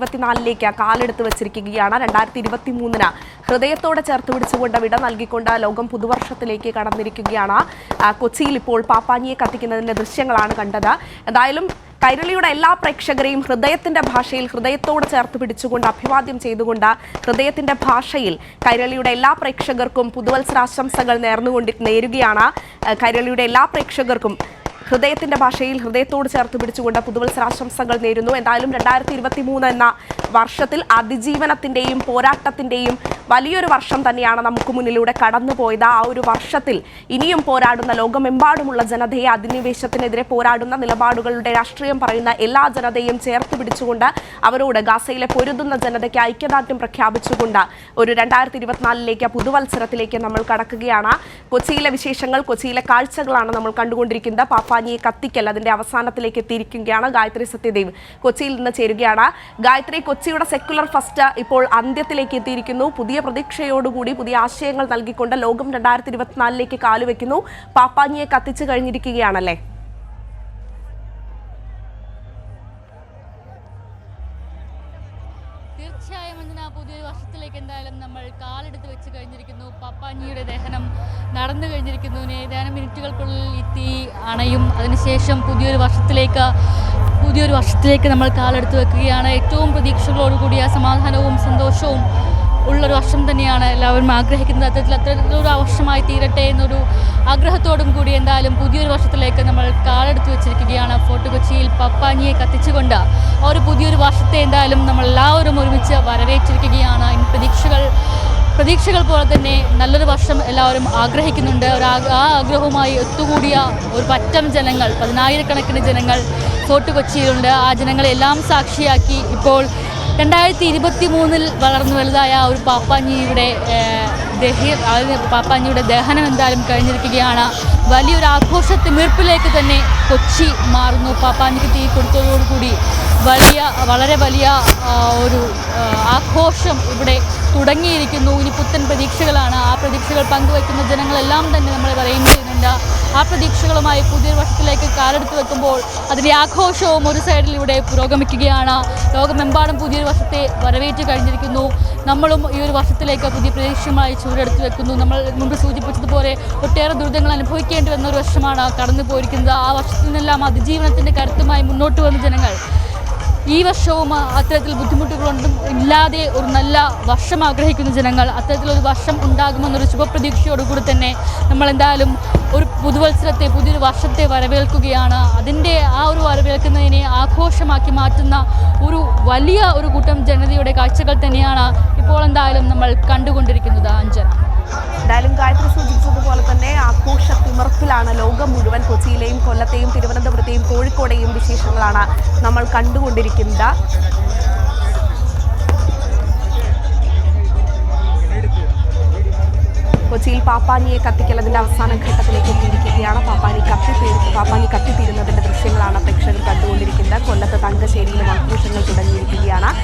2024 കാലെടുത്ത് വെച്ചിരിക്കുകയാണ്. 2023 ഹൃദയത്തോടെ ചേർത്ത് പിടിച്ചുകൊണ്ട് വിട നൽകിക്കൊണ്ട് ലോകം പുതുവർഷത്തിലേക്ക് കടന്നിരിക്കുകയാണ്. കൊച്ചിയിൽ ഇപ്പോൾ പാപ്പാഞ്ഞിയെ കത്തിക്കുന്നതിന്റെ ദൃശ്യങ്ങളാണ് കണ്ടത്. എന്തായാലും കൈരളിയുടെ എല്ലാ പ്രേക്ഷകരെയും ഹൃദയത്തിന്റെ ഭാഷയിൽ ഹൃദയത്തോട് ചേർത്ത് പിടിച്ചുകൊണ്ട് അഭിവാദ്യം ചെയ്തുകൊണ്ട് ഹൃദയത്തിന്റെ ഭാഷയിൽ കൈരളിയുടെ എല്ലാ പ്രേക്ഷകർക്കും പുതുവത്സരാശംസകൾ നേരുകയാണ്. കൈരളിയുടെ എല്ലാ പ്രേക്ഷകർക്കും ഹൃദയത്തിന്റെ ഭാഷയിൽ ഹൃദയത്തോട് ചേർത്ത് പിടിച്ചുകൊണ്ട് പുതുവത്സരാശംസകൾ നേരുന്നു. എന്തായാലും 2023 എന്ന വർഷത്തിൽ അതിജീവനത്തിന്റെയും പോരാട്ടത്തിന്റെയും വലിയൊരു വർഷം തന്നെയാണ് നമുക്ക് മുന്നിലൂടെ കടന്നുപോയത്. ആ ഒരു വർഷത്തിൽ ഇനിയും പോരാടുന്ന ലോകമെമ്പാടുമുള്ള ജനതയെ, അധിനിവേശത്തിനെതിരെ പോരാടുന്ന നിലപാടുകളുടെ രാഷ്ട്രീയം പറയുന്ന എല്ലാ ജനതയും ചേർത്ത് പിടിച്ചുകൊണ്ട് അവരോട് ഗാസയിലെ പൊരുതുന്ന ജനതയ്ക്ക് ഐക്യദാർഢ്യം പ്രഖ്യാപിച്ചുകൊണ്ട് ഒരു 2024 പുതുവത്സരത്തിലേക്ക് നമ്മൾ കടക്കുകയാണ്. കൊച്ചിയിലെ വിശേഷങ്ങൾ, കൊച്ചിയിലെ കാഴ്ചകളാണ് നമ്മൾ കണ്ടുകൊണ്ടിരിക്കുന്നത്. പാപ്പാഞ്ഞിയെ കത്തിക്കൽ അതിന്റെ അവസാനത്തിലേക്ക് എത്തിയിരിക്കുകയാണ്. ഗായത്രി സത്യദേവ് കൊച്ചിയിൽ നിന്ന് ചേരുകയാണ്. ഗായത്രി, കൊച്ചിയുടെ സെക്കുലർ ഫസ്റ്റ് ഇപ്പോൾ അന്ത്യത്തിലേക്ക് എത്തിയിരിക്കുന്നു. പുതിയ പ്രതീക്ഷയോടുകൂടി പുതിയ ആശയങ്ങൾ നൽകിക്കൊണ്ട് ലോകം 2024 കാലുവെക്കുന്നു. പാപ്പാഞ്ഞിയെ കത്തിച്ചു കഴിഞ്ഞിരിക്കുകയാണല്ലേ? തീർച്ചയായും പുതിയൊരു വർഷത്തിലേക്ക് എന്തായാലും നമ്മൾ കാലെടുത്ത് വെച്ച് കഴിഞ്ഞിരിക്കുന്നു. പാപ്പാഞ്ഞിയുടെ ദഹനം നടന്നു കഴിഞ്ഞിരിക്കുന്നു. ഏതാനും മിനിറ്റുകൾക്കുള്ളിൽ എത്തി അണയും. അതിനുശേഷം പുതിയൊരു വർഷത്തിലേക്ക് നമ്മൾ കാലെടുത്ത് വെക്കുകയാണ്. ഏറ്റവും പ്രതീക്ഷകളോടുകൂടിയ സമാധാനവും സന്തോഷവും ഉള്ളൊരു വർഷം തന്നെയാണ് എല്ലാവരും ആഗ്രഹിക്കുന്നത്. അത്തരത്തിലൊരു വർഷമായി തീരട്ടെ എന്നൊരു ആഗ്രഹത്തോടും കൂടി എന്തായാലും പുതിയൊരു വർഷത്തിലേക്ക് നമ്മൾ കാലെടുത്ത് വെച്ചിരിക്കുകയാണ്. ഫോർട്ട് കൊച്ചിയിൽ പാപ്പാഞ്ഞിയെ കത്തിച്ചുകൊണ്ട് ഒരു പുതിയൊരു വർഷത്തെ എന്തായാലും നമ്മൾ എല്ലാവരും ഒരുമിച്ച് വരവേറ്റിരിക്കുകയാണ്. ഇനി പ്രതീക്ഷകൾ പോലെ തന്നെ നല്ലൊരു വർഷം എല്ലാവരും ആഗ്രഹിക്കുന്നുണ്ട്. ആ ആഗ്രഹവുമായി ഒത്തുകൂടിയ ഒരു പറ്റം ജനങ്ങൾ, 10,000-കണക്കിന് ജനങ്ങൾ ഫോർട്ട് കൊച്ചിയിലുണ്ട്. ആ ജനങ്ങളെല്ലാം സാക്ഷിയാക്കി ഇപ്പോൾ 2023 വളർന്നു വലുതായ ഒരു പാപ്പാഞ്ഞിയുടെ ദഹനം എന്തായാലും കഴിഞ്ഞിരിക്കുകയാണ്. വലിയൊരു ആഘോഷത്തിമിർപ്പിലേക്ക് തന്നെ കൊച്ചി മാറുന്നു. പാപ്പാഞ്ഞിക്ക് തീ കൊടുത്തതോടുകൂടി വളരെ വലിയ ഒരു ആഘോഷം ഇവിടെ തുടങ്ങിയിരിക്കുന്നു. ഇനി പുത്തൻ പ്രതീക്ഷകളാണ്. ആ പ്രതീക്ഷകൾ പങ്കുവയ്ക്കുന്ന ജനങ്ങളെല്ലാം തന്നെ നമ്മളെ പറയുന്നു ചെയ്യുന്നുണ്ട്. ആ പ്രതീക്ഷകളുമായി പുതിയൊരു വർഷത്തിലേക്ക് കാലെടുത്ത് വെക്കുമ്പോൾ അതിൻ്റെ ആഘോഷവും ഒരു സൈഡിൽ ഇവിടെ പുരോഗമിക്കുകയാണ്. ലോകമെമ്പാടും പുതിയൊരു വർഷത്തെ വരവേറ്റ് കഴിഞ്ഞിരിക്കുന്നു. നമ്മളും ഈ ഒരു വർഷത്തിലേക്ക് പുതിയ പ്രതീക്ഷയുമായി ചുവടെടുത്ത് വെക്കുന്നു. നമ്മൾ മുമ്പ് സൂചിപ്പിച്ചതുപോലെ ഒട്ടേറെ ദുരിതങ്ങൾ അനുഭവിക്കേണ്ടി വന്ന ഒരു വർഷമാണ് കടന്നു പോയിരിക്കുന്നത്. ആ വർഷത്തിൽ നിന്നെല്ലാം അതിജീവനത്തിൻ്റെ കരുത്തുമായി മുന്നോട്ട് വന്ന ജനങ്ങൾ ഈ വർഷവും അത്തരത്തിൽ ബുദ്ധിമുട്ടുകളൊന്നും ഇല്ലാതെ ഒരു നല്ല വർഷം ആഗ്രഹിക്കുന്ന ജനങ്ങൾ, അത്തരത്തിലൊരു വർഷം ഉണ്ടാകുമെന്നൊരു ശുഭപ്രതീക്ഷയോടുകൂടി തന്നെ നമ്മൾ എന്തായാലും ഒരു പുതുവത്സരത്തെ, പുതിയൊരു വർഷത്തെ വരവേൽക്കുകയാണ്. അതിൻ്റെ ആ ഒരു വരവേൽക്കുന്നതിനെ ആഘോഷമാക്കി മാറ്റുന്ന വലിയ ഒരു കൂട്ടം ജനതയുടെ കാഴ്ചകൾ തന്നെയാണ് ഇപ്പോൾ എന്തായാലും നമ്മൾ കണ്ടുകൊണ്ടിരിക്കുന്നത്. അഞ്ജന, എന്തായാലും ഗായത്രി സൂചിപ്പിച്ചതുപോലെ തന്നെ ആഘോഷത്തിമിർപ്പിലാണ് ലോകം മുഴുവൻ. കൊച്ചിയിലെയും കൊല്ലത്തെയും തിരുവനന്തപുരത്തെയും കോഴിക്കോടെയും വിശേഷങ്ങളാണ് നമ്മൾ കണ്ടുകൊണ്ടിരിക്കുന്നത്. കൊച്ചിയിൽ പാപ്പാഞ്ഞിയെ കത്തിക്കൽ അതിന്റെ അവസാന ഘട്ടത്തിലേക്ക് എത്തിയിരിക്കുകയാണ്. പാപ്പാഞ്ഞി കത്തിത്തീരുന്നതിന്റെ ദൃശ്യങ്ങളാണ് പ്രേക്ഷകർ കണ്ടുകൊണ്ടിരിക്കുന്നത്. കൊല്ലത്ത് തങ്കശ്ശേരിയിലും ആഘോഷങ്ങൾ തുടങ്ങി.